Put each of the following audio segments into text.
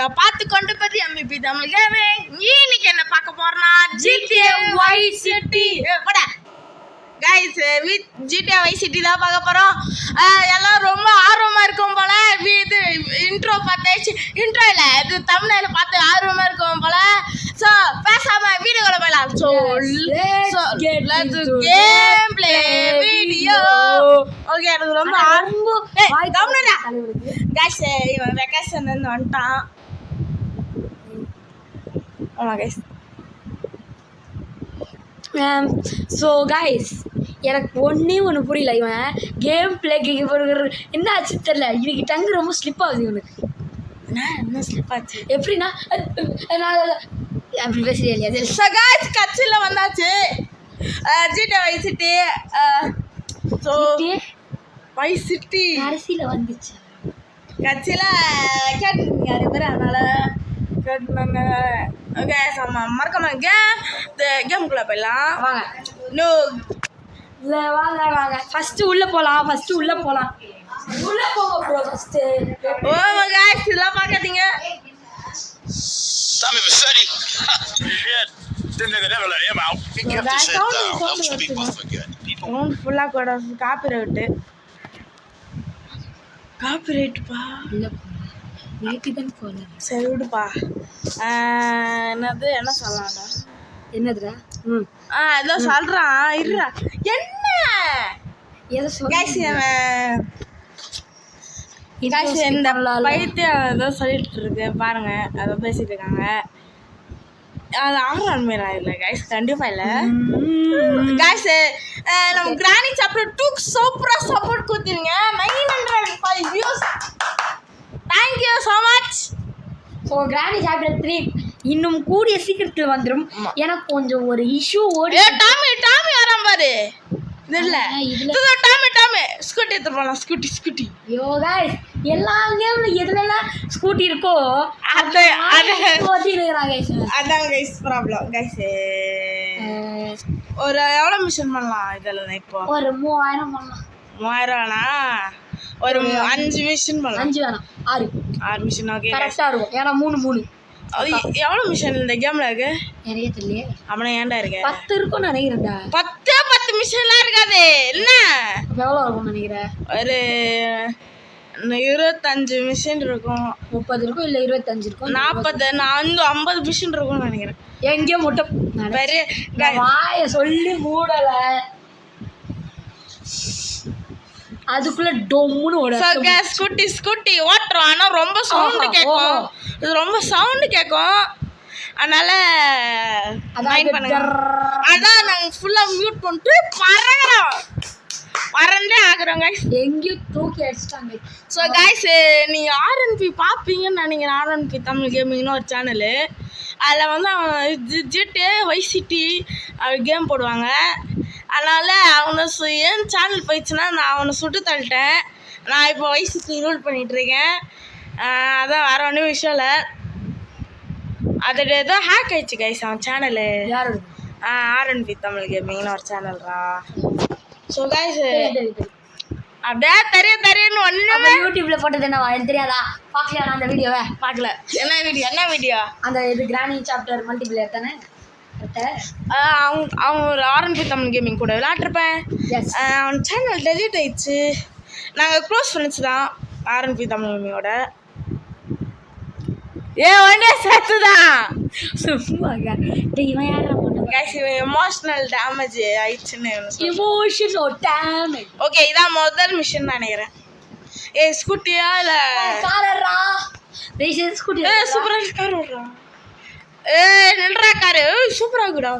நீங்கள் பார்த்து கொண்டு பற்றி MVP தமிழ் இன்னைக்கு என்ன பார்க்க போறோம்னா GTA Vice City guys GTA Vice City தான் பார்க்க போகிறோம். எல்லாம் ரொம்ப ஆர்வமாக இருக்கும் போல. இது இன்ட்ரோ பார்த்தாச்சு, இன்ட்ரோ இல்லை இது தமிழில் பார்த்து ஆர்வமாக இருக்கும் போல. ஸோ பேசாமல் வீடியோவில் போயிடலாம். So game play video. Okay, எனக்கு ரொம்ப கவனிடா கைஸ். இவன் வெக்கேஷன் வந்துட்டான். ஆமாம் கைஸ். ஸோ கைஸ், எனக்கு ஒன்று புரியல. இவன் கேம் பிளேக்கு என்ன ஆச்சு தெரியல. இன்னைக்கு டங்கு ரொம்ப ஸ்லிப் ஆகுது இவனுக்கு. என்ன ஸ்லிப் ஆச்சு எப்படின்னா அப்படி பேசுறியா இல்லையா? ஸோ கைஸ், கட்சியில் வந்தாச்சு GTA Vice City. So Vice City கடைசியில் வந்துச்சு. கட்சியில் கேட்டுருக்கீங்க நிறைய பேர், அதனால் கேட்டுனாங்க. ஓகே, மறக்காம கேமுக்குள்ளே போயிடலாம். வாங்க இல்லை வாங்க ஃபஸ்ட்டு உள்ளே போகலாம். உள்ளே போங்க ப்ரோ. ஃபஸ்ட்டு கைஸ் இதெல்லாம் பார்க்காதீங்க. Tommy Vercetti. Shit. Didn't think they'd ever let him out. He kept his head down. Helps people forget. People. ஃபுல்லாக கூட காப்பிரைட்டுப்பா. சரி விடுப்பா. என்னது என்ன சொல்லலாம்டா? என்னதுடா? ஏதோ சொல்கிறான் இருடா. என்ன ஏதோ கைஸ் இந்த பைத்தியம் ஏதோ சொல்லிட்டு இருக்கு பாருங்க. அதை பேசிட்டு இருக்காங்க. அது ஆர்வம் மேலே இல்லை கைஸ், கண்டிப்பாக இல்லை கைஸ். நம்ம கிராணி சாப்பிட்ற 2 சூப்பராக சப்போர்ட் கொடுத்துருங்க. 905 views. Thank you so much. So கிராணி சாப்டர் 3 இன்னும் கூடிய சீக்கிரத்தில் வந்துடும். எனக்கு கொஞ்சம் ஒரு இஷ்யூ ஓடி. டாமி வரான் பாரு. இல்லை டாமி ஸ்கூட்டி எடுத்து போகலாம். ஸ்கூட்டி ஐயோ கைஸ், எல்லா கேம்ல எதுலலாம் ஸ்கூட்டி இருக்கோ அதான் கைஸ் ப்ராப்ளம். கைஸ் ஒரு எவ்வளோ மிஷன் பண்ணலாம் இதில்? இப்போ ஒரு 3000 பண்ணலாம். 3000 வேணா, ஒரு 5 மிஷன் பண்ணலாம். 5 வேணாம், 6 மிஷன். ஓகே கரெக்டாக இருக்கும். ஏன்னா 3 அது எவ்வளோ மிஷன் இந்த கேமில் இருக்கு? நிறைய தெரியலையே. அவனை ஏன்டா இருக்கு? 10 இருக்கும்னு நினைக்கிறேன்டா. 10 மிஷன்லாம் இருக்காது. என்ன எவ்வளோ இருக்கும்னு நினைக்கிறேன்? ஒரு 25 மிஷன் இருக்கும். 30 இருக்கும், இல்லை 25 இருக்கும். 40 50 மிஷன் இருக்கும்னு நினைக்கிறேன். எங்கேயோ முட்டை பெரிய வாயை சொல்லி மூடலை. அதுக்குள்ள டொம்முன்னு ஓட ஸ்கூட்டி ஓட்டுறோம். ஆனால் ரொம்ப சவுண்டு கேட்கும். இது ரொம்ப சவுண்டு கேட்கும். அதனால பண்ணுங்க. அதான் நாங்கள் ஃபுல்லாக மியூட் பண்ணிட்டு பறந்தே ஆகுறோம் கைஸ். எங்கேயும் தூக்கி அடிச்சிட்டாங்க. ஸோ கைஸ், நீங்கள் RNP பார்ப்பீங்கன்னு நினைக்கிறேன். RNP தமிழ் கேமிங்னு ஒரு சேனலு. அதில் வந்து அவன் GTA Vice City கேம் போடுவாங்க. அதனால் அவனை ஏன் சேனல் போயிடுச்சுன்னா நான் அவனை சுட்டு தள்ளிட்டேன். நான் இப்போ Vice City ரூல் பண்ணிகிட்ருக்கேன். அதான் வேறு ஒன்றும் விஷயம் இல்லை. அதோட ஏதோ ஹேக் ஆயிடுச்சு கைஸ் அவன் சேனலு. RNP தமிழ் கேமிங்னு ஒரு சேனல்ரா. ஸோ கைஸ் அப்படியே தெரியும்னு ஒன்று யூடியூப்ல போட்டது என்ன எனக்கு தெரியாதா? பார்க்கலையா நான் அந்த வீடியோவை? பார்க்கல. என்ன வீடியோ? அந்த இது கிராணி சாப்டர் மல்டிபிளேயர் தானே? அவன் ஒரு RNP தமிழ் கேமிங் கூட விளையாட்டுருப்பேன். அவன் சேனல் டெலிட் ஆயிடுச்சு. நாங்கள் க்ளோஸ் ஃப்ரெண்ட்ஸ் தான் RNP தமிழ் கேமிங்கோட. ஒன்னே சேர்த்துதான் எமோஷனல் டேமேஜ் ஆயிடுச்சுன்னு. ஓகே, இதான் முதல் மிஷன் நினைக்கிறேன். ஸ்கூட்டியா இல்லை சூப்பராக கார் ஓடுறான். நில்றா காரு சூப்பராக இருக்குடா.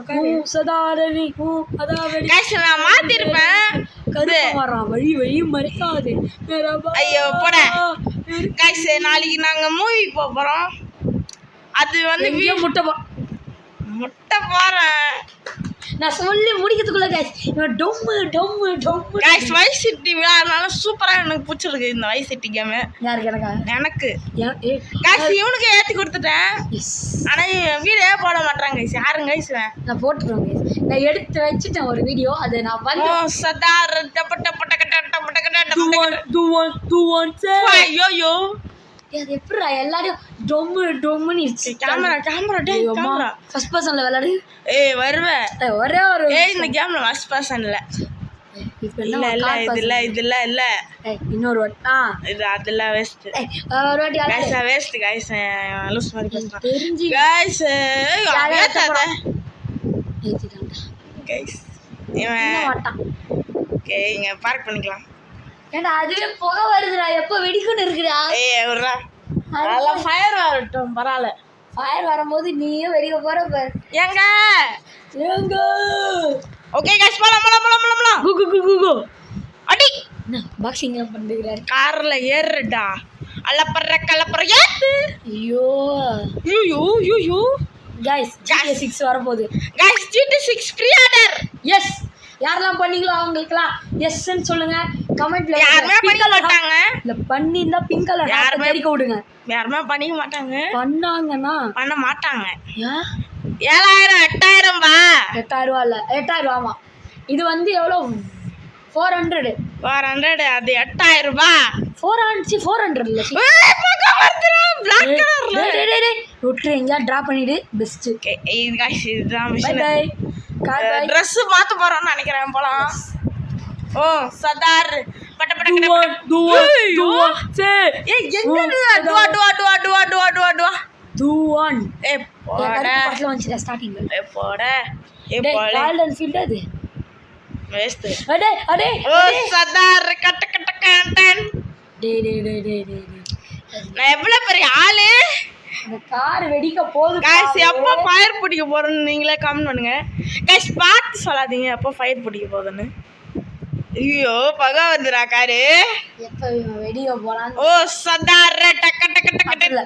நான் மாத்திருப்பேன். வழி மறைக்காது. ஐயோ போட கைஸ், நாளைக்கு நாங்கள் மூவி போகிறோம். அது வந்து முட்டை போகிறேன் நான் சொல்லி முடிக்கிறதுக்குள்ள கைஸ். Vice City விளையாடுறதுனால சூப்பராக எனக்கு பிடிச்சிருக்கு இந்த Vice City கேமு. எனக்கு கைஸ் இவனுக்கு ஏற்றி கொடுத்துட்டேன். ஆனால் வீடியோ போட மாட்டாங்க கைஸ். யாருங்க கைஸ்? நான் போட்டுருவேன் கைஸ். நான் எடுத்து வச்சுட்டேன் ஒரு வீடியோ. அது நான் வந்து ஐயோ அது எப்படிடா எல்லாரையும் டொம்முன்னு கேமரா டேய் கேமரா ஃபர்ஸ்ட் பர்சன்ல விளையாடு. ஏய் வருவேன் ஒரே ஒரு இந்த கேம்ல ஃபர்ஸ்ட் பர்சன் இல்ல இப்போ இல்ல இன்னொரு வாட்டி இது அதெல்லாம் வேஸ்ட் ஒரு வாட்டி गाइस வேஸ்ட் गाइस லூஸ் மாதிரி பேசுறான் தெரிஞ்சு गाइस ஏத்திட்டான்டா. गाइस இவன் மாட்டான். ஓகே இங்க பார்க் பண்ணிக்கலாம். ஏன்டா அதுவே புகை வருதுடா, எப்போ வெடிக்குன்னு இருக்குடா. ஏய் விட்றா அதெல்லாம் ஃபயர் வரட்டும் பரவாயில்ல. ஃபயர் வரும்போது நீயும் வெடிக்க போற பாரு. ஏங்க ஓகே गाइस போலாம் கு அடி என்ன பாக்ஸிங்லாம் பண்ணிக்கிறாரு. கார்ல ஏறுடா கலப்பற ஏத்து. ஐயோ யூ गाइस GTA 6 வரப்போகுது. Guys GTA 6 pre order. Yes யாரெல்லாம் பண்ணீங்களோ அவங்களுக்குலாம் எஸ்ன்னு சொல்லுங்க கமெண்ட்ல. யாருமே பண்ணிக்க மாட்டாங்க. இல்ல பண்ணிருந்தா பிங்க் கலர் யாருமே தெரிக்க விடுங்க. யாருமே பண்ணிக்க மாட்டாங்க. பண்ணாங்கன்னா பண்ண மாட்டாங்க. ஏன் 7000 8000 பா 8000 ரூபா இல்ல 8000 ரூபாமா. இது வந்து எவ்வளோ 400 அது 8000 ரூபாய். 400 இல்ல ஏய் பக்க வரதுடா black கலர்ல. டேய் ரோட்ல எங்க டிராப் பண்ணிடு பெஸ்ட். ஓகே இது गाइस இதுதான் bye mission. Bye car bye. Dress மாத்த போறோம்னு நினைக்கிறேன் போலாம். ஓ சதார் பட்ட சே ஏய் எங்க டுவா duan ஏய் போடா பாட்ல வந்துடா ஸ்டார்டிங்ல. ஏய் போடா ஏய் டேய் போடா கால்டன் ஃபீல்ட் அது வேஸ்ட். அடே ஓ சதார் கட்ட கண்டன். டேய் நான் எவ்வளவு பெரிய ஆளு. அந்த கார் வெடிக்க போகுது. गाइस எப்போ ஃபயர் பிடிக்க போறோம்னு நீங்களே கமெண்ட் பண்ணுங்க. गाइस பார்த்து சொல்லாதீங்க எப்போ ஃபயர் பிடிக்க போகுதுன்னு. ஐயோ பகா வந்துடா காரு. எப்போ வெடிக்க போறான். ஓ சதார் டக்க இல்ல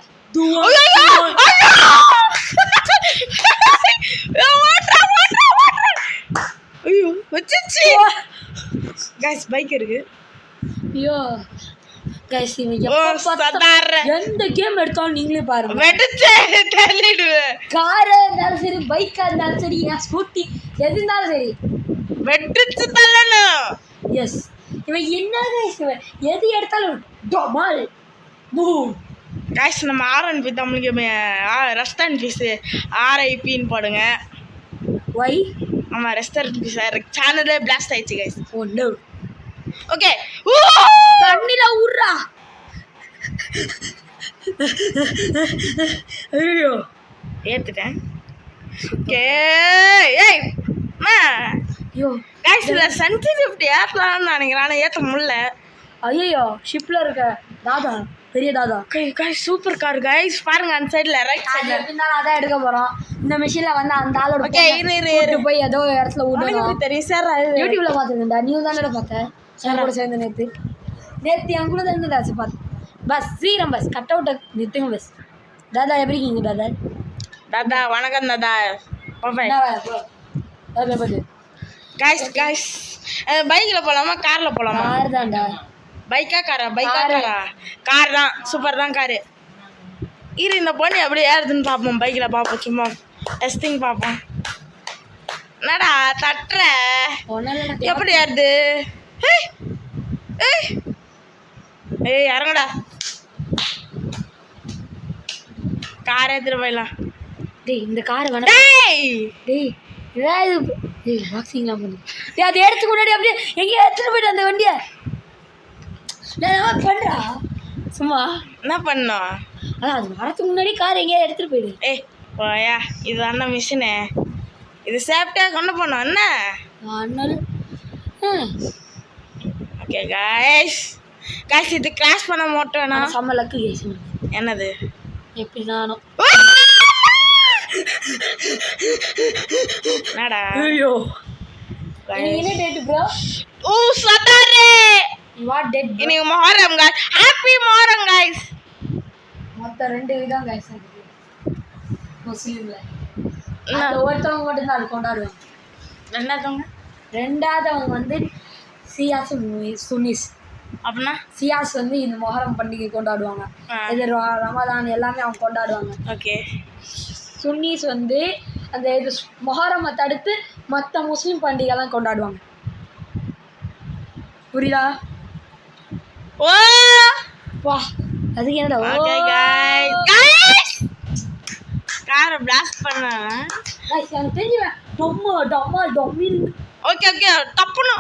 ஐயோ வச்சிச்சு. गाइस பைக் இருக்கு. ஐயோ गाइस இவங்க ஓ எப்ப சதார் எந்த கேம் எடுத்தாலும் நீங்களே பாருங்க. வெடிச்சு தள்ளிடுவே. காரா இருந்தாலும் சரி பைக்கா இருந்தாலும் சரி ஸ்கூட்டி எது இருந்தாலும் சரி வெடிச்சு தள்ளணும். எஸ் இவன் என்ன guys இவன் எது எடுத்தாலும் டமால் பூம். गाइस நம்ம ஆர்என்பி தமிழுக்கு ரெஸ்ட் அண்ட் பீஸ் RIPன்னு போடுங்க. ஒய் ஆமா ரெஸ்ட் அண்ட் பீஸ் சேனலே பிளாஸ்ட் ஆயிடுச்சு गाइस. ஓ நோ ஓகே கண்ணில ஊர்றா. ஐயோ ஏத்துட்டேன். ஓகே ஏய் மா ஐயோ गाइस இத சென்சிட்டிவிட்டி ஏத்தலாம்னு நினைக்கிறேன் ஆனா ஏத்த முடியல. ஐயோ ஷிப்ல இருக்க தாதா பெரிய தாதா गाइस சூப்பர் கார் गाइस பாருங்க அந்த சைடுல ரைட் அது எப்படினாலும் அதான் எடுக்க போறோம். இந்த மிஷின்ல வந்து அந்த ஆளோட ஓகே இரு போய் ஏதோ இடத்துல விடணும். எனக்கு தெரியும் சார் யூடியூப்ல பாத்துருந்தா நீ தானே பார்த்தேன் என் கூட சேர்ந்து நேற்று என் கூட சேர்ந்து ராசி பார்த்து பஸ் சீக்கிரம் பஸ் கட் அவுட்டை நிறுத்துங்க பஸ். தாதா எப்படி இருக்கீங்க தாதா? தாதா வணக்கம் தாதா. பாப்பேன் गाइस பைக்ல போலாமா கார்ல போலாமா? கார் தான்டா. பைக்கா கார் தான் சூப்பர் தான் காரு. இரு இந்த பொண்ணு எப்படி ஏறுதுன்னு பார்ப்போம். பைக்கில் பார்ப்போம் சும்மா டெஸ்டிங் பார்ப்போம். என்னடா தட்டுற எப்படி ஏறுது? ஏய் இறங்கடா கார் எடுத்துட்டு போயிடலாம். டேய் இந்த கார் வேணா டேய் ஏதாவது டேய் பாக்ஸிங்லாம் பண்ணு. டேய் அதை எடுத்துக்கு முன்னாடி அப்படியே எங்கேயும் எடுத்துட்டு போயிட்டு அந்த வண்டியை நான் பண்ணுறா சும்மா என்ன பண்ணோம். அதான் அது வரத்துக்கு முன்னாடி கார் எங்கேயாவது எடுத்துகிட்டு போயிடு. ஏய் போயா இது அண்ணன் மிஷினு இது சேஃப்டியாக கொண்டு போனோம் என்ன ஆனாலும் ஓகே गाइस இது கிராஷ் பண்ண மாட்டோம்னா செம்ம லக்கு கேஸ். என்னது எப்படி நானும் என்னடா ஐயோ என்ன டேட் ப்ரோ? ஓ சதாரே வாட் டேட்? இன்னைக்கு Muharram guys happy Muharram guys. மொத்தம் 2 விதம் गाइस இருக்கு முஸ்லீம்ல. அந்த ஒருத்தவங்க மட்டும் தான் கொண்டாடுவாங்க. என்னதவங்க? ரெண்டாவதவங்க வந்து சியாஸ் சுனிஸ். அப்படின்னா சியாஸ் வந்து இந்த மொஹரம் பண்டிகை கொண்டாடுவாங்க. இது ரமதான் எல்லாமே அவங்க கொண்டாடுவாங்க. ஓகே சுன்னீஸ் வந்து அந்த இது மொஹரமை தடுத்து மற்ற முஸ்லீம் பண்டிகைலாம் கொண்டாடுவாங்க. புரியுதா? ஓ வா அதுக்கு என்னடா ஓகே गाइस காரை பிளாஸ்ட் பண்ணானே गाइस எனக்கு தெரியுமே டொம்மில் ஓகே தப்புனு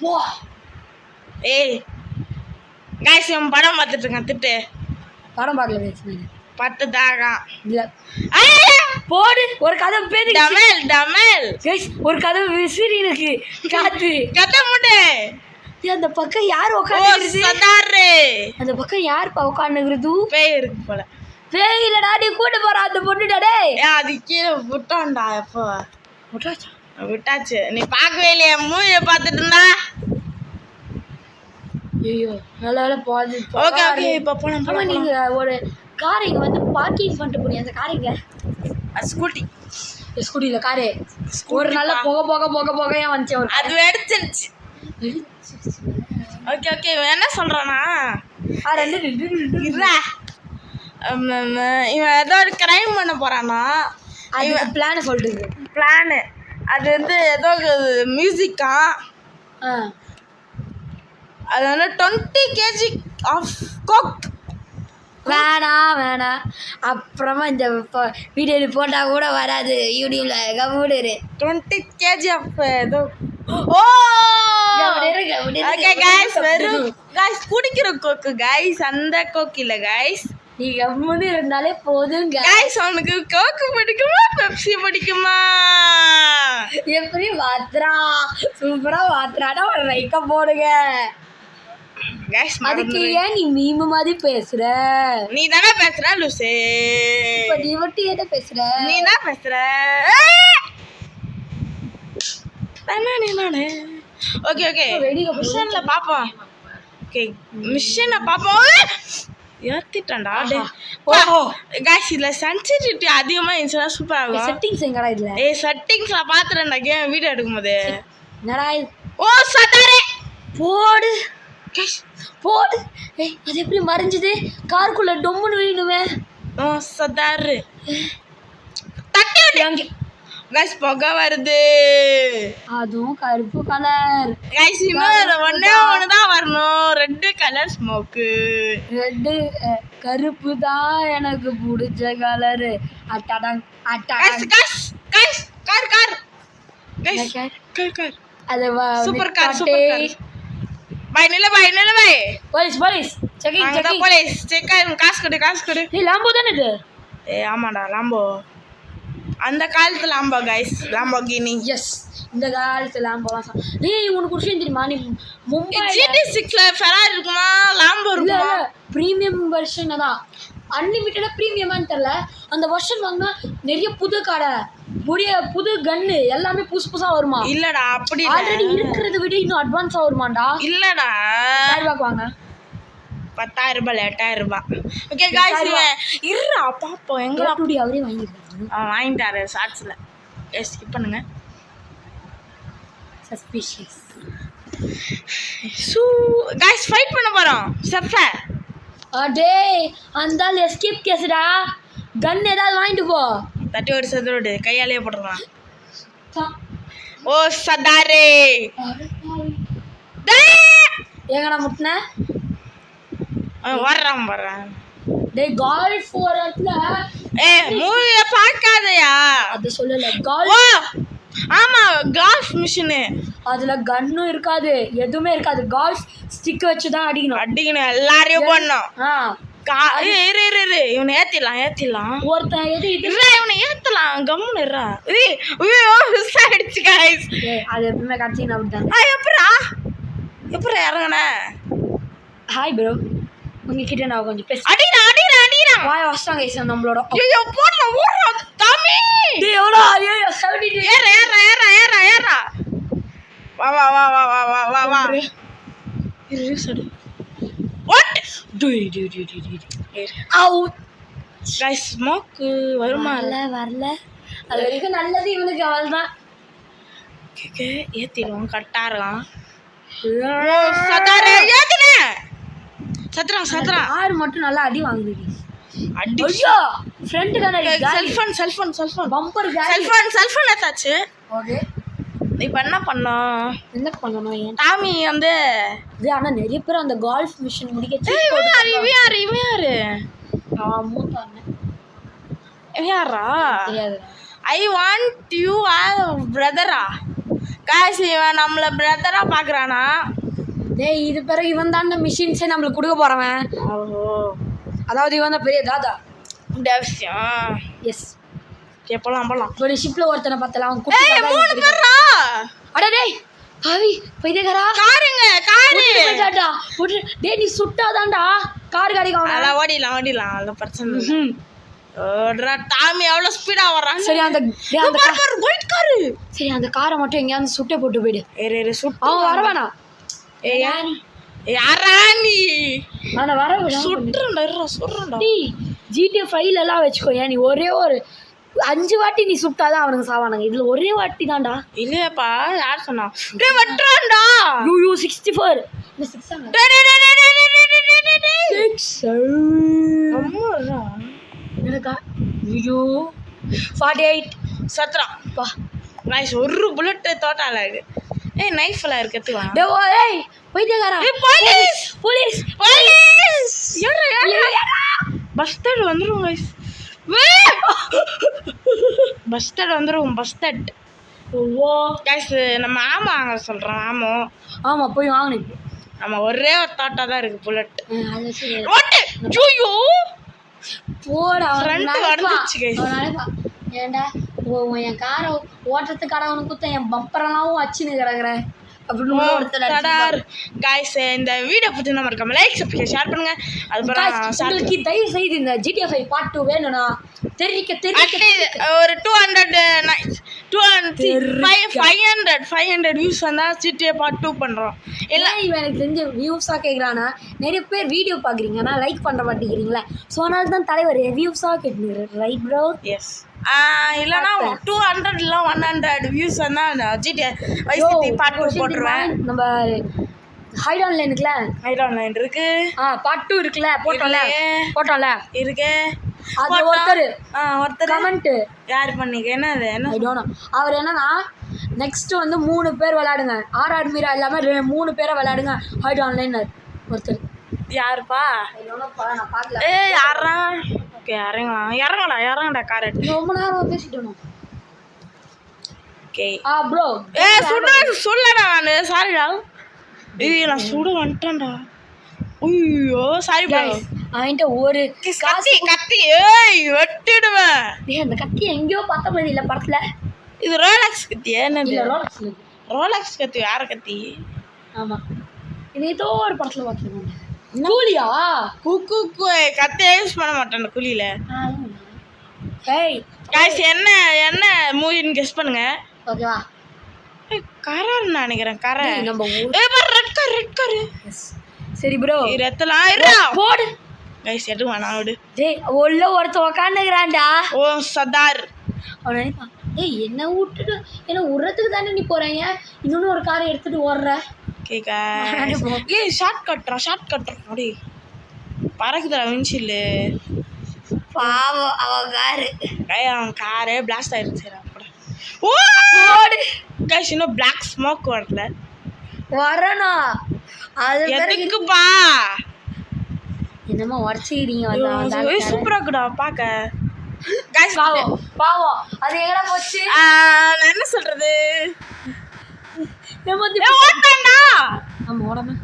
போ ஏய் गाइस हम படம் பார்த்துட்டு இருக்கேன் திட்டு படம் பார்க்கல गाइस பட்டதாகா இல்ல போடு ஒரு கதை பேரு டமல் गाइस ஒரு கதை விசிறி இருக்கு காத்து கதை முடே அந்த பக்கம் யார் ஓ உட்கார்ந்திருக்கு சதாரே அந்த பக்கம் யார் உட்கார்ந்திருக்கு பேய் இருக்கு போல பேய் இல்லடா நீ கூட்டி போற அந்த பொண்ணுடா டேய் அது கீழே விட்டோம்டா எப்போ விட்டாச்சா விட்டாச்சு நீ பார்க்கவே இல்லையா மூவியை பார்த்துட்டு இருந்தா ஐயோ நல்லா போகுது ஓகே இப்போ போலாம் ஆமா நீங்க ஒரு கார் இங்க வந்து பார்க்கிங் பண்ணிட்டு போறீங்க அந்த கார் இங்க ஸ்கூட்டி ஸ்கூட்டில காரே ஒரு நல்ல புகையா வந்துச்சு ஒரு அது வெடிச்சிருச்சு ஓகே என்ன சொல்றானா இருடா இவன் ஏதோ ஒரு கிரைம் பண்ண போறானா அது பிளான் சொல்லிட்டு பிளானு அது வந்து ஏதோ மியூசிக்கா அது வந்து 20 kg ஆஃப் கோக் வேணாம் அப்புறமா இந்த வீடியோ போட்டா கூட வராது யூடியூப்ல கம்முடு 20 kg ஆஃப் ஏதோ ஓ ஓகே गाइस வெறும் गाइस குடிக்கிற கோக்கு गाइस அந்த கோக் இல்ல गाइस நீ கம்முடு இருந்தாலே போதும் गाइस உனக்கு கோக் பிடிக்குமா பெப்சி பிடிக்குமா எப்படி வாத்ரா சூப்பரா வாத்ராடா ஒரு லைக்க போடுங்க गाइस அதுக்கு ஏன் நீ மீம் மாதிரி பேசுற நீ தான பேசுற லூசே இப்ப நீ மட்டும் ஏதோ பேசுற நீ தான் பேசுற நானே ஓகே மிஷன்ல பாப்போம் ஓகே மிஷனை பாப்போம் ஏத்திட்டேன்டா ஓஹோ गाइस இதுல சென்சிட்டிவிட்டி அதிகமா இருந்துச்சுனா சூப்பரா இருக்கும் செட்டிங்ஸ் எங்கடா இதுல செட்டிங்ஸ்ல பாத்துறேன்டா கேம் வீடியோ எடுக்கும்போது என்னடா ஓ சதாரே போடு போடு அது எப்படி மறைஞ்சது காருக்குள்ள டொம்முன்னு விழுணுமே ஓ சதாரு தட்டி அங்க गाइस புகை வருது அதுவும் கருப்பு கலர் गाइस இன்னொரு ஒண்ணே தான் வரணும் ரெட் கலர் ஸ்மோக் ரெட் கருப்பு தான் எனக்கு பிடிச்ச கலர் அட்டடங் गाइस கார் गाइस கார் அது சூப்பர் கார் பாய் நில பாய் போலீஸ் செக்கிங் போலீஸ் செக் காசு கொடு நீ லாம்போ தானே இது ஆமாடா லாம்போ அந்த காலத்துல லாம்போ गाइस லாம்போகினி எஸ் இந்த காலத்துல லாம்போலாம் நீ உனக்கு ஒரு விஷயம் தெரியுமா நீ மும்பை GT6ல ஃபெராரி இருக்குமா லாம்போ இருக்குமா பிரீமியம் வெர்ஷன் தான் அன்லிமிட்டடா பிரீமியமான்னு தெரியல அந்த வெர்ஷன் வாங்கினா நிறைய புது கடை புது கன்னு எல்லாமே புதுசா வருமா இல்லடா அப்படி ஆல்ரெடி இருக்கிறத விட இன்னும் அட்வான்ஸா வருமாடா இல்லடா 1000 ரூபாய்க்கு வாங்க 10000 ரூபாய் 8000 ரூபாய் ஓகே गाइस இருடா பாப்போம் எங்க டுடி அவரே வாங்கிட்டாரு வாங்கிட்டாரு ஷார்ட்ஸ்ல ஸ்கிப் பண்ணுங்க சஸ்பிஷியஸ் गाइस ஃபைட் பண்ண போறோம் செஃப் டேய் அந்தால எஸ்கேப் கேஸ்டா கன் ஏதாவது வாங்கிட்டு போ தட்டி ஒரு செதரோடு கையாலே போடுறான் ஓ சதாரே எங்கடா முட்ன வர்றான் டேய் கால்ஃப் ஓரத்துல மூவிய பார்க்காதயா அது சொல்லல கால்ஃப் ஆமா கால்ஃப் மிஷின் அதுல கன்னும் இருக்காது எதுவுமே இருக்காது கால்ஃப் ஸ்டிக் வச்சு தான் அடிக்கணும் எல்லாரையும் பண்ணணும் இரு இவனை ஏத்திடலாம் ஒருத்தன் எது இது இவனை ஏத்தலாம் கம்முன்னு இருறா மிஸ் ஆயிடுச்சு गाइस அது எப்பவுமே கட்சி நான் விட்டேன் எப்பரா இறங்கன ஹாய் ப்ரோ உங்ககிட்ட நான் கொஞ்சம் பேச அடிடா வாய் வாஸ்டாங்க ஐஸ் நம்மளோட ஐயோ போடல ஓடுறா தம்பி டேய் எவ்வளோ ஐயோ 70 ஏறா வா இரு சடு வாட் அவுட் गाइस ஸ்மோக் வருமா வரல அது வரைக்கும் நல்லது இவனுக்கு அவள்தான் ஏத்திடுவோம் கரெக்டா இருக்கான் சதாரே ஏத்துனே சத்ரா ஆறு மட்டும் நல்லா அடி வாங்குது அடி ஐயோ ஃப்ரண்ட் தான செல்போன் பம்பர் செல்போன் ஏத்தாச்சு ஓகே இப்போ என்ன பண்ணோம்? என்ன பண்ணணும் ஏன் டாமி வந்து இது ஆனால் நிறைய பேர் அந்த கால்ஃப் மிஷின் முடிக்க இவன் யாரா? தெரியாது. ஐ வாண்ட் யூ ஆர் பிரதரா? காசு இவன் நம்மளை பிரதரா பார்க்குறானா? டேய் இது பிறகு இவன் தான் மிஷின்ஸே நம்மளுக்கு கொடுக்க போறவன். ஓஹோ, அதாவது இவன் தான் பெரிய தாதா. இந்த விஷயம் எஸ். போலாம் போலாம். ஒரு ஷிப்ல ஒருத்தனை பார்த்தல அவன் ஏய் 3 பேரா? அட டேய் பாவி பைதேகரா காருங்க காரு. போய்டாடா. டேய் நீ சுட்டாதான்டா கார் காடிக்கு அவன். அத ஓடிலாம் அது பிரச்சனை இல்ல. ஓடுறா டாமி எவ்வளவு ஸ்பீடா வர்றான். சரி அந்த கார் ஒயிட் கார். சரி அந்த காரை மட்டும் எங்கயாவது சுட்டே போட்டு போயிடு. ஏறு சுட்டு அவன் வரவானா? ஏய் யாரா நீ? ஆனா வரவே சுடுறடா. டேய் GTA 5 எல்லாம் வச்சுக்கோ. ஏன் நீ ஒரே ஒரு 5 வாட்டி நீ சுட்டாதான் அவனுக்கு சாவானுங்க. இதுல ஒரே வாட்டி தான்டா. இல்லையாப்பா யார் சொன்னா? டேய் வெட்றான்டா. யூ 64 இந்த 6 டேய் அம்மாடா. என்னடா யூ 48 சத்ரா பா. நைஸ். ஒரு புல்லட் தோட்டால இருக்கு. ஏய் நைஃப் எல்லாம் இருக்கு வா. டேய் போய்டேகாரா. ஏய் போலீஸ் போலீஸ் போலீஸ். ஏறா பஸ்டர் வந்துரும் गाइस. பஸ்டர் வந்துரும் பஸ்டர். ஓ गाइस நம்ம ஆமா வாங்க சொல்றோம். ஆமா போய் வாங்குனே. நம்ம ஒரே ஒரு தாட்டா தான் இருக்கு புல்லட். அது சரி. ஓட்டு ஜூயோ போடா ஃப்ரண்ட் வந்துச்சு गाइस. ஏண்டா என் காரை ஓட்டுறதுக்காக அவனுக்கு குத்த என் பம்பரெல்லாம் வச்சுன்னு கிடக்குறேன் அப்படின்னு ஒருத்தர். गाइस இந்த வீடியோ பத்தி நம்ம இருக்க லைக் சப்ஸ்கிரைப் ஷேர் பண்ணுங்க. உங்களுக்கு தயவு செய்து இந்த GTA 5 பார்ட் 2 வேணும்னா தெரிவிக்க ஒரு 500 வியூஸ் வந்தா GTA பார்ட் 2 பண்றோம். எல்லாம் இவன் எனக்கு தெரிஞ்ச வியூஸாக கேட்குறானா நிறைய பேர் வீடியோ பார்க்குறீங்க ஆனால் லைக் பண்ண மாட்டேங்கிறீங்களா? ஸோ அதனால தான் தலைவர் வியூஸாக கேட்டுங்கிறார். Right bro? எஸ். இல்லைனா 200 இல்லை 100 வியூஸ் வந்தால் GTA Vice City பார்ட் 2 போட்டுருவேன். நம்ம ஹைட் ஆன்லைன் இருக்குல்ல, ஹைட் ஆன்லைன் இருக்கு. பார்ட் 2 இருக்குல்ல, போட்டோம்ல இருக்கு. அது ஒருத்தர் கமெண்ட் யார் பண்ணீங்க? என்னது என்ன அவர் என்னன்னா நெக்ஸ்ட் வந்து 3 பேர் விளையாடுங்க. ஆர்ஆர் மீரா இல்லாமல் 3 பேரை விளையாடுங்க ஹைட் ஆன்லைன் ஒருத்தர். யாருப்பா? நான் பார்க்கல. ஏய் யாரா? ஓகே இறங்கடா கார் எடுத்து. ரொம்ப நேரம் பேசிட்டோம். ஓகே ப்ரோ சொல்லடா நான் சாரிடா. ஏய் நான் சுட வந்துட்டேன்டா. ஐயோ சாரி ப்ரோ. அவன்கிட்ட ஒரு கத்தி ஏய் வெட்டிடுவேன். டேய் அந்த கத்தி எங்கேயோ பார்த்த மாதிரி இல்லை படத்துல. இது ரோலக்ஸ் கத்தி. என்னது ரோலக்ஸ் கத்தி? யார கத்தி? ஆமாம் இது ஏதோ ஒரு படத்தில் பார்த்துருக்கோம். கூலியா? குக்கு கத்தியே யூஸ் பண்ண மாட்டேன் குழியில. ஏய் காய்ஸ் என்ன மூவின்னு கெஸ் பண்ணுங்க. ஓகேவா? கரர் நினைக்கிறேன். கரர் நம்ம ரெட் கார். சரி ப்ரோ ரத்தலாம் போடு. கைஸ் எது வேணாம் விடு. டேய் உள்ள ஒருத்தன் உட்காந்துக்கிறான்டா. ஓ சர்தார். அவன் நினைப்பான் ஏய் என்ன விட்டுட்டு என்ன விடுறதுக்கு தானே நீ போகிறீங்க, இன்னொன்று ஒரு காரை எடுத்துகிட்டு ஓடுற. கேக்கா ஏய் ஷார்ட் கட்டுறான் அப்படி பறக்குதுடா விண்ட்ஷீல்டு. பாவம் அவன் காரு பிளாஸ்ட் ஆயிடுச்சு. ஓ கைஸ் இன்னும் பிளாக் ஸ்மோக் வரல. வரணும் அது எதுக்குப்பா? என்னமா உடச்சிக்கிறீங்க? சூப்பரா இருக்குடா பாக்க. பாவம் அது எங்கடா போச்சு? நான் என்ன சொல்றது? ஓட்டான்டா. ஆமா ஓடாம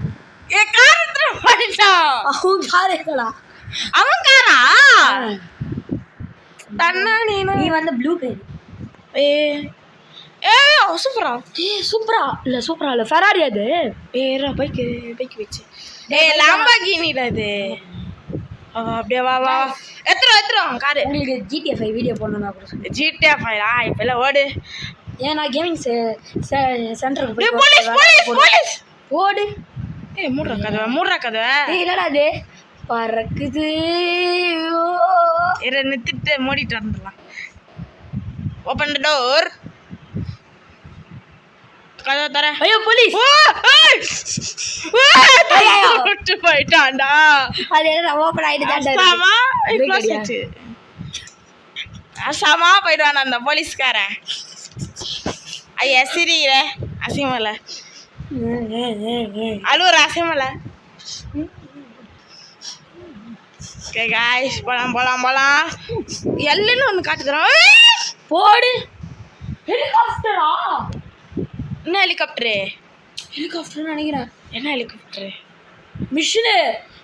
ஏ கார் எடுத்து போயிட்டான். அவன் கார் எங்கடா? அவன் காரா? தன்னா நீ வந்து ப்ளூ பேர். சூப்பரா இல்ல ஃபெராரி அது. பைக் வச்சு லாம்போர்கினிடா இது. அப்படியே வா எத்துறோம் காரு. உங்களுக்கு GTA 5 வீடியோ போடணும்னா கூட GTA 5 இப்பெல்லாம் ஓடு. ஏன் நான் கேமிங் சென்டருக்கு போய் போலீஸ் ஓடு. ஏய் மூடுற கதவை. இல்லடா அது பறக்குது. நிறுத்திட்டு மூடிட்டு வந்துடலாம். Open the door. கதவை தர. ஐயோ போலீஸ் விட்டு போயிட்டான்டா. அது என்ன ஓப்பன் ஆயிட்டு அசாமா போயிடுவான் அந்த போலீஸ்காரன். ஐயா சிரிக்கிற அசிங்கமல்ல அழுவுற அசிங்கமல்ல. ஓகே காய்ஸ் போலாம் எல்லுன்னு ஒன்று காட்டுக்கிறோம். போடு. ஹெலிகாப்டரா? என்ன ஹெலிகாப்டரு? ஹெலிகாப்டர்னு நினைக்கிறேன். என்ன ஹெலிகாப்டரு? மிஷினு.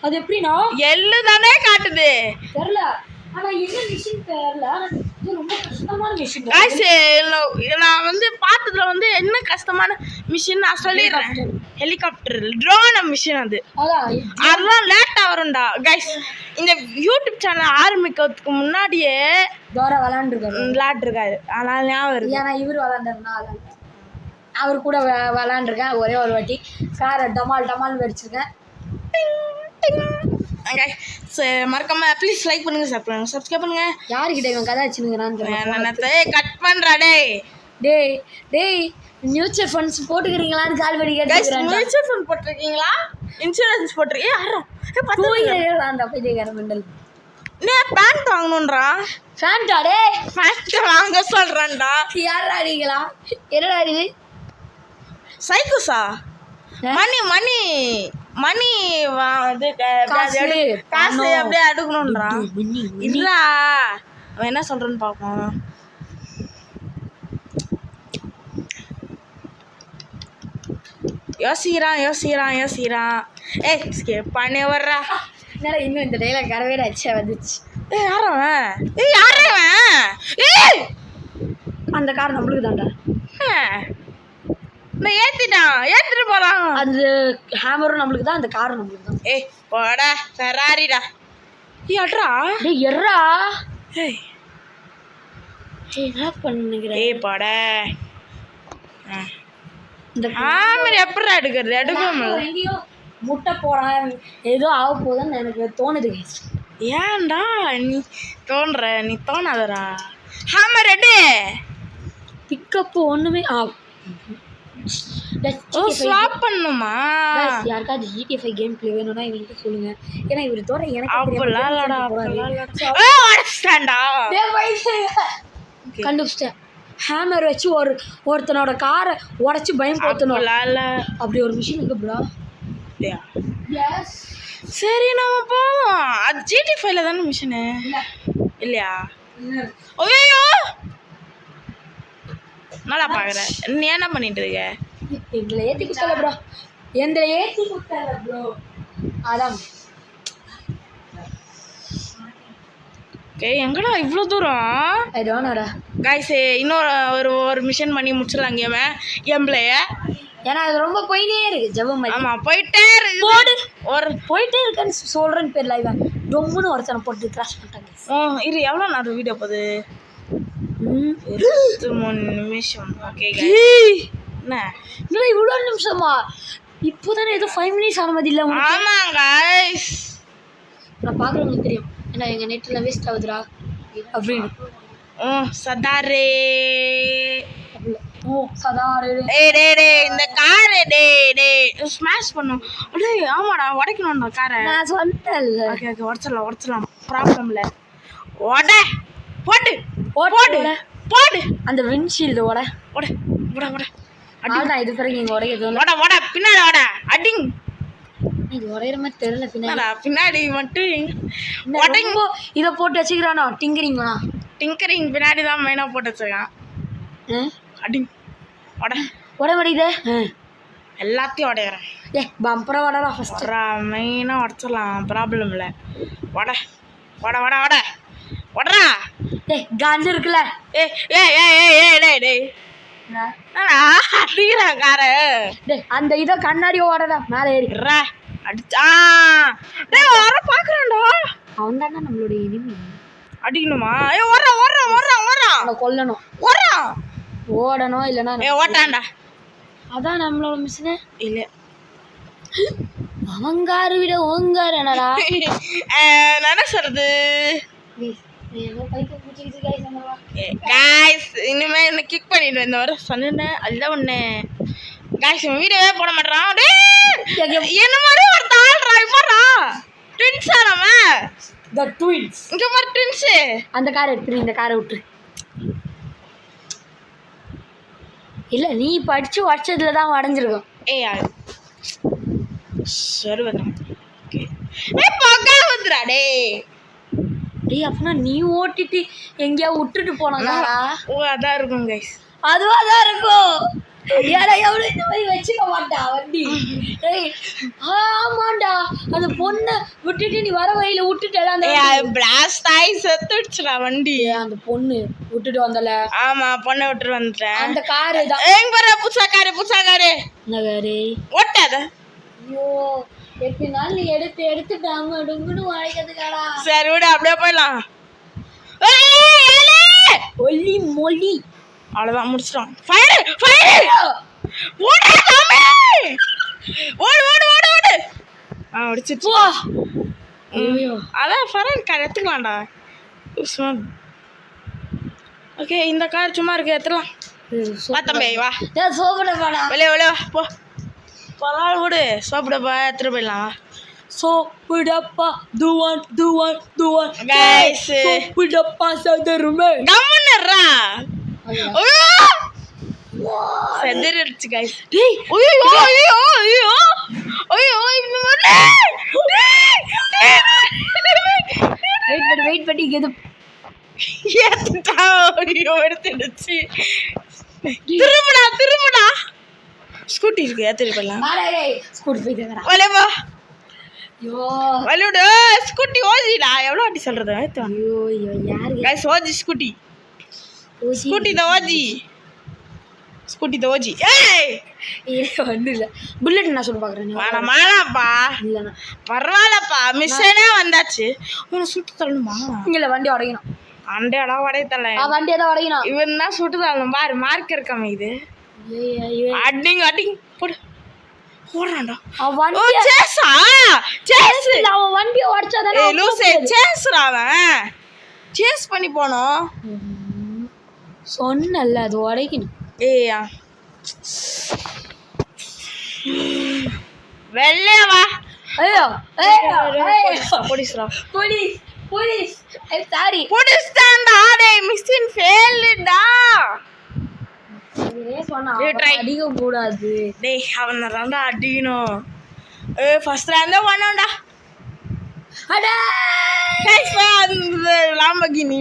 அது எப்படின்னா எள்ளு தானே காட்டுது. தெரியல. ஆனா என்ன மிஷின் தெரியல. இது ரொம்ப கஷ்டமான மிஷின். காய்ஸ் நான் வந்து பார்த்ததுல வந்து என்ன கஷ்டமான மிஷின் நான் சொல்லிடுறேன். ஹெலிகாப்டர் ட்ரோன் மிஷின் அதெல்லாம் லேட்டா வரும்டா. கைஸ் இந்த யூடியூப் சேனல் ஆரம்பிக்கிறதுக்கு முன்னாடியே விளையாண்டுருக்காரு. அதனால ஞாபகம் இருக்கு. ஏன்னா இவர் விளையாண்டுருந்தா அவர் கூட விளையாண்டுருக்கேன் ஒரே ஒரு வாட்டி. காரை டமால் வெடிச்சிருக்கேன். மறக்காம ப்ளீஸ் லைக் பண்ணுங்க, சப்ஸ்கிரைப் பண்ணுங்க. யாருக்கிட்ட இவன் கதை வச்சுருங்கிறான்னு கட் பண்றா. டேய் மியூச்சுவல் ஃபண்ட்ஸ் போட்டுக்கிறீங்களான்னு கால் பண்ணி கேட்டு. மியூச்சுவல் ஃபண்ட் போட்டிருக்கீங்களா? இன்சூரன்ஸ் போட்டிருக்கீங்க? அந்த பைத்தியக்கார மண்டல் பேண்ட் வாங்கணுன்றா. ஃபேண்டா? டே பேண்ட் வாங்க சொல்றான்டா. யாரா அடிங்களா? என்னடா இது சைக்கோஸா? மணி காசு அப்படியே அடுக்கணும்ன்றான். இல்ல அவன் என்ன சொல்றன்னு பாப்போம். யோசிக்கிறான். ஸ்கிப் பண்ணி வர்றா. என்னடா இன்னும் இந்த டைலாக் கரவேட அச்சா வந்துச்சு. யாரவன்? அந்த கார் நம்மளுக்கு தான்டா. நான் ஏத்திட்டு போலாம். அந்த ஹேமரும் நம்மளுக்கு தான், அந்த காரும் நம்மளுக்கு தான். போடா ஃபெராரிடா. அட்ரா டேய் எர்ரா. என்ன பண்ணுகிறேன்? போடா. இந்த ஹேமர் எப்படா எடுக்கணும்? எங்கேயோ முட்டை போறான் ஏதோ ஆக போகுதுன்னு எனக்கு தோணுது. ஏன்டா நீ தோணாதடா. ஹேமர் எடு. பிக்கப் ஒண்ணுமே ஸ்வாப் பண்ணுமா? யாருக்காவது GTA 5 கேம் பிளே வேணும்னா இவங்க சொல்லுங்க. ஏன்னா இவர் தோற எனக்கு கண்டுபிடிச்சிட்டேன். ஹேமர் வச்சு ஒருத்தனோட காரை உடச்சி பயம் போத்தணும். அப்படி ஒரு மிஷின் இருக்கு ப்ரோ. சரி நம்ம போவோம். அது GTA 5ல தானே மிஷினு இல்லையா? ஐயோ நல்லா பாக்குற. நீ என்ன பண்ணிட்டு இருக்க? எங்களை ஏத்தி குத்தல ப்ரோ. எங்களை ஏத்தி குத்தல ப்ரோ. அதான் எங்கடா இவ்வளோ தூரம்? I don't நோடா. गाइस இன்னொரு ஒரு மிஷன் பண்ணி முடிச்சிடலாம் கேம்ப்ளேய. ஏன்னா அது ரொம்ப போயிட்டே இருக்கு ஜெபம் மாதிரி. ஆமா போயிட்டே இருக்கு. போயிட்டே இருக்குன்னு சொல்றேன்னு பேர் லைவ் ரொம்பன்னு ஒருத்தனை போட்டு கிராஷ் பண்ணிட்டாங்க. இது எவ்வளோ நேரம் வீடியோ போகுது? 23 நிமிஷம். Okay guys. என்ன இவ்வளோ நிமிஷமா? இப்போதானே ஏதோ 5 மினிட்ஸ் ஆன மாதிரி இல்லை உங்களுக்கு? ஆமாம் गाइस. நான் பார்க்குறவங்களுக்கு தெரியும் ஏன்னா எங்கள் நெட்டில் வேஸ்ட் ஆகுதுடா அப்படின்னு. சதாரே சதாரே இந்த காரை ஸ்மாஷ் பண்ணும். ஆமாடா உடைக்கணும்டா காரை. நான் சொன்னேன். ஓகே உடச்சிடலாம் ப்ராப்ளம் இல்லை. போடு அந்த விண்ட்ஷீல்டு ஓட அதான் இது பிறகு இங்கே உடைக்கிறது பின்னாடி அடிங். இது உடையிற மாதிரி தெரியல. பின்னாடி மட்டும் இதை போட்டு வச்சுக்கிறானோ டிங்கரிங் பின்னாடி தான் மெயினாக போட்டு வச்சுருக்கான். அடிங் உட முடியுது எல்லாத்தையும் உடையிறேன். பம்பரை உடலாம் ஃபர்ஸ்ட் மெயினாக உடச்சிடலாம் ப்ராப்ளம் இல்லை. உடறா கன் இருக்குல்ல. அடிக்கிறான் கார. அந்த இதை கண்ணாடி ஓடடா மேலே ஏறிடுறா அடிச்சா வர பாக்குறான்டா. அவன் தானே நம்மளுடைய இனிமே. அடிக்கணுமா? ஓடுறான் கொல்லணும். ஓடணும் இல்லைன்னா ஓட்டான்டா. அதான் நம்மளோட மிஷினு இல்லை. அவங்காரு விட ஓங்காரு என்னடா என்ன சொல்றது? இனிமே என்ன கிக் பண்ணிட்டு இந்த வர சொன்னேன். அதுதான் ஒண்ணு गाइस வீடியோவே போட மாட்டறான். என்ன மாதிரி ஒரு தாள்றா இப்பறா. ட்வின்ஸ் ஆனவ. தி ட்வின்ஸ். இங்க மாதிரி ட்வின்ஸ். அந்த காரை எடுத்து இந்த காரை விட்டு. இல்லை நீ படித்து உடச்சதுல தான் உடஞ்சிருக்கும். ஏய் சர்வதம் பக்கா வந்துடா டேய். டேய் அப்படின்னா நீ ஓட்டிட்டு எங்கேயா விட்டுட்டு போனாங்களா? ஓ அதான் இருக்கும் கைஸ். அதுவாக தான் இருக்கும். ஏடா எவ்வளோ இந்த மாதிரி வச்சுக்க மாட்டா வண்டி. ஏய் ஆமாண்டா அந்த பொண்ணை விட்டுட்டு நீ வர வழியில் விட்டுட்டல அந்த பிளாஸ்ட் ஆகி செத்துடுச்சுடா வண்டி. அந்த பொண்ணு விட்டுட்டு வந்தல. ஆமா பொண்ணை விட்டுட்டு வந்துட்டேன். அந்த காரு தான் எங்க பாரு புதுசா காரு என்ன காரு ஓட்டாத. ஐயோ எப்படி நாள் நீ எடுத்து டாம டுங்குன்னு வாழைக்கிறதுக்காடா. சரி விடு அப்படியே போயிடலாம். ஒல்லி மொழி அவ்வளோதான் முடிச்சிட்டோம். ஃபயர் ஓடு ஓடு ஓடு ஓடு ஓடு. முடிச்சிட்டு அதான் ஃபயர் கார் எடுத்துக்கலாம்டா. ஓகே இந்த கார் சும்மா இருக்கு எடுத்துலாம். வா தம்பி வா சோப்பிடப்பாடா வெளியே வெளியே வா போ பரவாயில்ல விடு. சோப்பிடப்பா எடுத்துட்டு போயிடலாம். சோப்பிடப்பா துவான் துவான் துவான் கைஸ் சோப்பிடப்பா சதருமே கம்முன்னுறா. செதறிடுச்சு கைஸ். டேய் ஐயோ ஐயோ ஐயோ ஐயோ இந்த மாதிரி வெயிட் பண்ணி இது ஏத்துட்டா. ஐயோ எடுத்துடுச்சு. திரும்புடா ஸ்கூட்டி இருக்கு ஏத்துட்டு போயிடலாம். ஸ்கூட்டி போய் தரா வலைவா ஐயோ வலுடு ஸ்கூட்டி ஓஜிடா. எவ்வளோ வாட்டி சொல்றது? ஐயோ ஐயோ யாரு guys OG scooty the OG scooty the OG. ஏய் ஒன்றும் இல்லை புல்லட் நான் சொல்ல பார்க்குறேன். வேணாமாப்பா இல்லைண்ணா பரவாயில்லப்பா மிஸ்ஸனே வந்தாச்சு. உன்னை சுட்டு தள்ளணுமா? இல்லை வண்டி உடைக்கணும். அண்டையடா உடைய தள்ள வண்டியை தான் உடைக்கணும். இவன் தான் சுட்டு தள்ளணும் பாரு. மார்க் இருக்காம இது அடிங்க போடு ஓடுறான்டா. அவன் வண்டியை உடைச்சாதானே லூசே சேஸ்ரா. அவன் சேஸ் பண்ணி போனோம் சொன்னல அது உடைக்கணும். ஏயா வெள்ளையா வா. ஐயோ போலீஸ்ரா போலீஸ் போலீஸ் சாரி போலீஸ்டாண்டா. டேய் மிஷின் ஃபெயில்டா. அடிக்க கூடாது. டேய் அவனை தாண்டா அடிக்கணும். ஃபர்ஸ்ட் ரவுண்ட் பண்ணோம்டா. அடே கைஸ் அந்த லாம்பகினி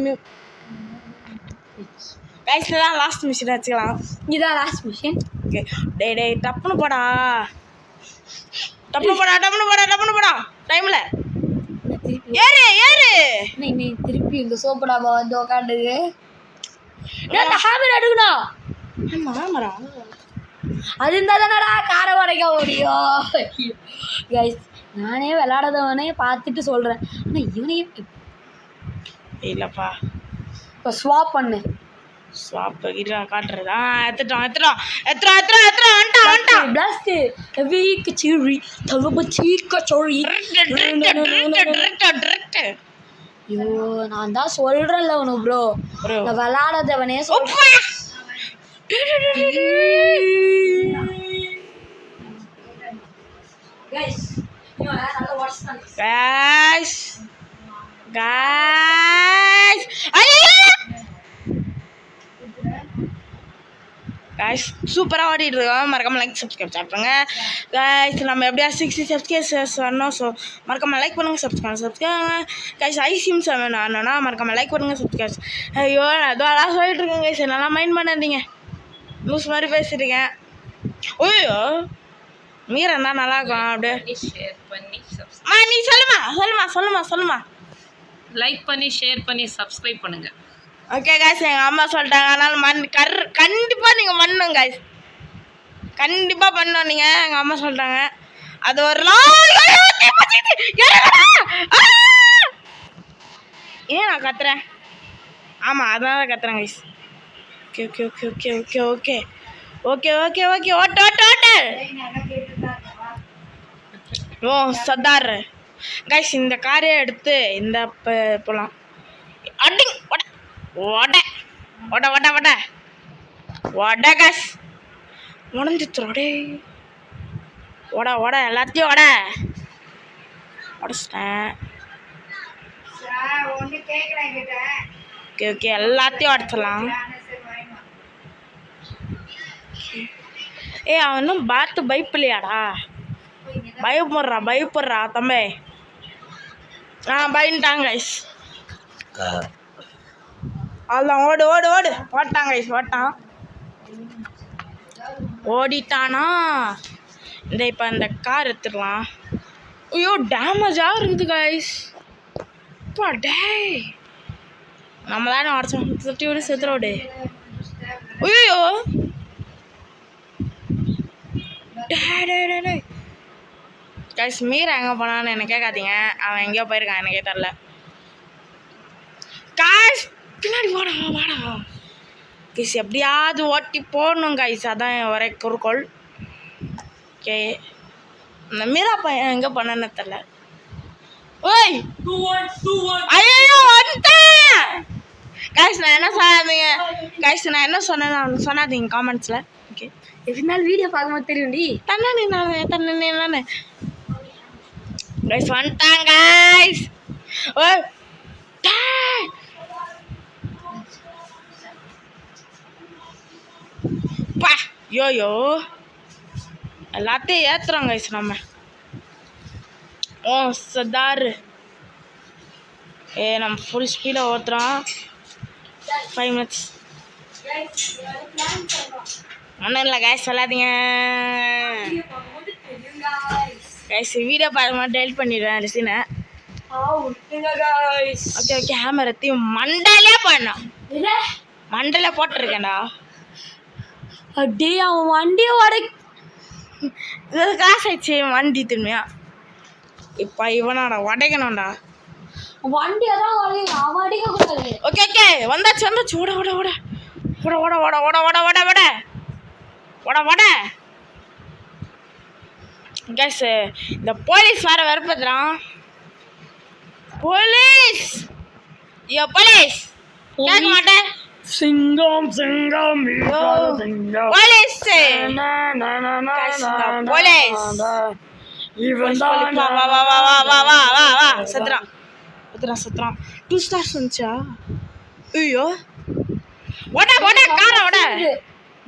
கைஸ் தான் லாஸ்ட் மிஷன் வச்சுக்கலாம். இதான் லாஸ்ட் மிஷன். ஓகே டேய் டப்புனு போடா டைம்ல ஏறு நீ திருப்பி இந்த சோப்பு டாபா வந்து உட்காந்து ஹேமர் எடுக்கணும். ஆமாடா அது இருந்தால் தானடா காரை உடைக்க முடியும். கைஸ் நானே விளாடாதவனே பார்த்துட்டு சொல்கிறேன். ஆனால் இவனையே இல்லைப்பா இப்போ ஸ்வாப் பண்ணு. ஸ்வாப் காட்டுறதா எத்துட்டோம் பிளாஸ்ட் வீக் சிரி தவபச்சி கச்சோரி. ஐயோ நான் தான் சொல்கிறேன்ல உனக்கு ப்ரோ நான் விளாடாதவனே சொல்கிறேன். Guys சூப்பராக ஓடிட்டு இருக்கோம். மறக்காம லைக் சப்ஸ்கிரைப் சாப்பிடுங்க கைஸ். நம்ம எப்படியா 60 சப்ஸ்கிரைபர்ஸ் வரணும். ஸோ மறக்காம லைக் பண்ணுங்கள் சப்ஸ்கிரைப் கைஸ். ஐசிஎம் 7 ஆனோன்னா மறக்காம லைக் பண்ணுங்கள் சப்ஸ்கிரைப். ஐயோ அதெல்லாம் சொல்லிட்டு இருக்கேன் கைஸ். நல்லா மைண்ட் பண்ணாதீங்க. லூஸ் மாதிரி பேசிட்டுருக்கேன். ஓய்யோ மீறா நல்லா இருக்கும். அப்படியே நீ சொல்லுமா லைக் பண்ணி ஷேர் பண்ணி சப்ஸ்கிரைப் பண்ணுங்க. ஓகே காய்ஸ் எங்கள் அம்மா சொல்லிட்டாங்க. அதனால் கண்டிப்பாக நீங்கள் பண்ணணும் காய்ஸ். கண்டிப்பாக பண்ணணும் நீங்கள். எங்கள் அம்மா சொல்லிட்டாங்க. அது ஒரு ஏன் நான் கத்துறேன்? ஆமாம் அதனால தான் கத்துறேன் காய்ஸ். ஓகே ஓட்டு ஓ சர்தார் கைஸ். இந்த காரே எடுத்து இந்த போகலாம். அடிங் வட கைஸ் உடஞ்சிச்சுடே. எல்லாத்தையும் உடச்சிட்டேன். ஓகே எல்லாத்தையும் உடச்சிடலாம். ஏய் அவன் இன்னும் பார்த்து பயப்பில்லையாடா? பயப்படுறா தம்பி. பயந்துட்டாங்க கைஸ். அதான் ஓடு ஓட்டான் கைஸ், ஓடிட்டானா? இப்போ இந்த கார் எடுத்துடலாம். ஐயோ டேமேஜாக இருக்குது கைஸ். டேய் நம்ம தானே உடச்சோம், சுட்டி விட செத்துரோடு. ஐயோ டே கைஸ், மீரா எங்கே போனான்னு என்ன கேட்காதீங்க. அவன் எங்கேயோ போயிருக்கான், எனக்கே தெரில. கைஸ் பின்னாடி வாடா கைஸ், எப்படியாவது ஓட்டி போடணும் கைஸ், அதான் ஒரே குறிக்கோள். ஓகே, இந்த மீரா பையன் எங்கே போனான்னு தெரில. ஓய் ஐயோ வந்துட்டேன் கைஸ். நான் என்ன சொன்னேன்னு சொன்னாதீங்க காமெண்ட்ஸில். ஓகே, எப்படினாலும் வீடியோ பார்க்கும்போது தெரியும்டி. தண்ணே கைஸ் வந்துட்டாங்க கைஸ். ஓய் பா யோயோ எல்லாத்தையும் ஏற்றுறோம் கைஸ் நம்ம. ஓ சர்தார் நம்ம ஃபுல் ஸ்பீடாக ஓட்டுறோம். 5 minutes ஒன்றும் இல்லை கைஸ், சொல்லாதீங்க கைஸ். வீடியோ பார்க்கும்போது டெலிட் பண்ணிடுவேன் ரிசினை. ஓகே ஹேமர் எத்தையும் மண்டலே பண்ணோம். மண்டலே போட்டிருக்கேன்டா. அடே அவன் வண்டியை காசு ஆயிடுச்சு வண்டி திரும்பியா. இப்போ இவனோட உடைக்கணும்டா வண்டியை தான் அவன் அடிக்கக்கூடாது. ஓகே வந்தாச்சு ஓட கேஸ். இந்த போலீஸ் வேற வெறுப்பதுறான். போலீஸ் கேட்க மாட்டேன். சிங்கம் போலீஸ் வா சத்துறான் 2 stars வந்துச்சா? ஐயோ ஓட காரை ஓட.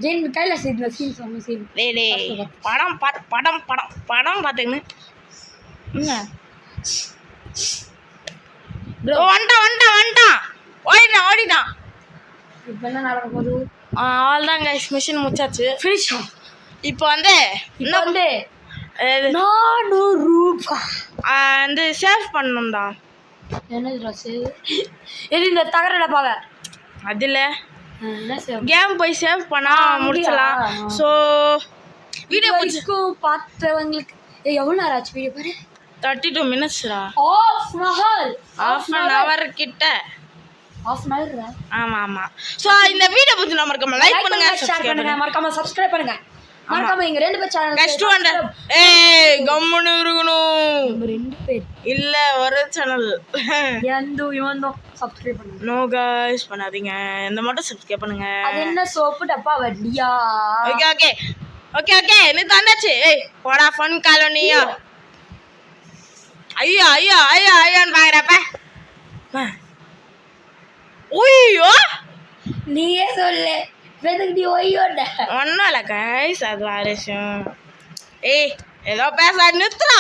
ஜெயின் கையில சீன் டேய் படம் பார்த்துக்கின்னு வந்துட்டான் ஓடிட்டான். இப்போ என்ன நடக்க போகுது? அவ்வளோதான் கைஸ், மிஷின் முடிச்சாச்சு. இப்போ வந்து 400 ரூபாய் வந்து சேவ் பண்ணணும்டா. என்ன ட்ரெஸ் எது? இந்த தகர டப்பாவை அதில் என்ன சேவ் கேம் போய் சேவ் பண்ணால் முடிச்சலாம். ஸோ வீடியோ வரைக்கும் பார்த்தவங்களுக்கு எவ்வளோ நேரம் ஆச்சு வீடியோ பாரு? 32 minutesடா. half an hour கிட்ட. ஆமா. ஸோ இந்த வீடியோ பற்றி நம்ம இருக்க லைக் பண்ணுங்க, ஷேர் பண்ணுங்க, மறக்காம சப்ஸ்கிரைப் பண்ணுங்க. மறக்காம எங்க 2 பேர் சேனல் கஷ்ட 200 ஏய் கம்முன்னு இருக்கணும். நம்ம 2 பேர் இல்ல ஒரு சேனல் இவந்தோ சப்ஸ்கிரைப் பண்ணுங்க. நோ गाइस பண்ணாதீங்க, இந்த மட்டும் சப்ஸ்கிரைப் பண்ணுங்க. அது என்ன சோப்பு டப்பா வண்டியா? ஓகே நீ தந்தாச்சு. ஏய் போடா ஃபன் காலனியா. ஐயோன்னு பாக்குறப்ப ஓய்யோ நீயே சொல்லு. வெதுக்கு ஓய்யோட ஒன்றும் இல்லை கைஸ், அது வேற விஷயம். ஏய் ஏதோ பேச நிறுத்துறா.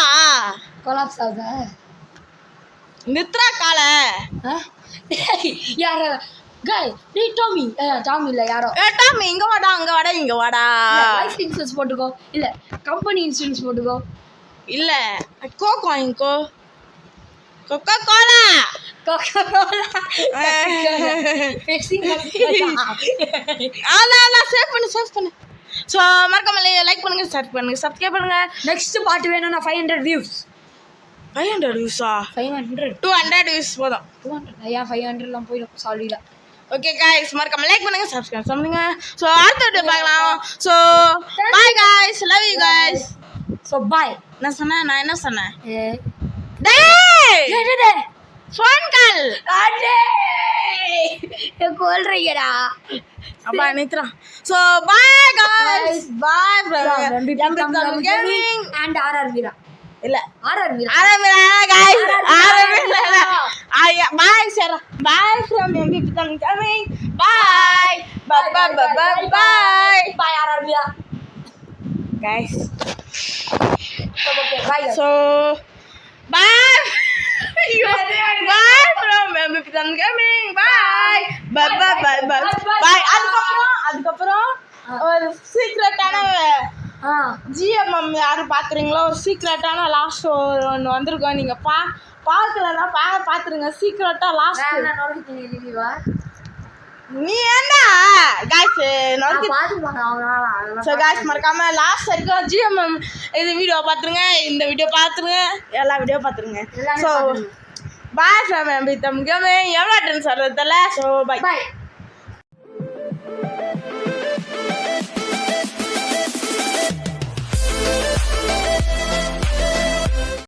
கொலாப்ஸ் ஆகுதா? நிறுத்துறா காலை. யார காய்? நீ டாமி இல்லை யாரோ. டாமி இங்கே வாடா. லைஃப் இன்சூரன்ஸ் போட்டுக்கோ, இல்லை கம்பெனி இன்சூரன்ஸ் போட்டுக்கோ, இல்லை கோகோ வாங்கிக்கோ. கொக்கோ கோலா அதான் சேவ் பண்ணு. ஸோ மறக்காம லைக் பண்ணுங்க, சப்ஸ்கிரைப் பண்ணுங்க. நெக்ஸ்ட் பார்ட் வேணும்னா 500 வியூஸ். 500 வியூஸா? 200 வியூஸ் போதும். 200 ஏன் 500லாம் போயிடும் சாலிடா. ஓகே गाइस மறக்காம லைக் பண்ணுங்க, சப்ஸ்கிரைப் பண்ணுங்க. ஸோ அடுத்த வீடியோ பார்க்கலாம். So bye guys, love you guys. So bye. நான் என்ன சொன்னேன்? டேய் ஃபோன் கால் அடே கோல்றீங்கடா அப்பா நித்ரா. So bye guys, bye from gaming and RR Veera. இல்ல RR Veera guys, bye sir, bye from gaming. Bye RR Veera. அப்படியா guys. Okay bye So bye. Bye from MBPM Gaming. Bye. Bye bye bye bye. Bye. அதுக்கப்புறம் ஒரு சீக்ரெட்டான ஆ GMM யாரும் பார்க்குறீங்களோ ஒரு சீக்ரெட்டான last ஒன்று வந்திருக்கோம். நீங்கள் பார்க்கலன்னா பார்த்துருங்க. சீக்ரெட்டாக லாஸ்ட் நான் நோக்கிட்டீங்க ரிவ்யூவா நீ என்ன guys நோக்கி பாத்துப்பாங்க அவங்களால ஸோ guys மறக்காம லாஸ்ட் வரைக்கும் GMM இது வீடியோ பார்த்துருங்க, இந்த வீடியோ பார்த்துருங்க, எல்லா வீடியோ பார்த்துருங்க. So bye from MBPM Gaming. எவ்வளோ டைம் சொல்கிறதில்ல. ஸோ பை பாய்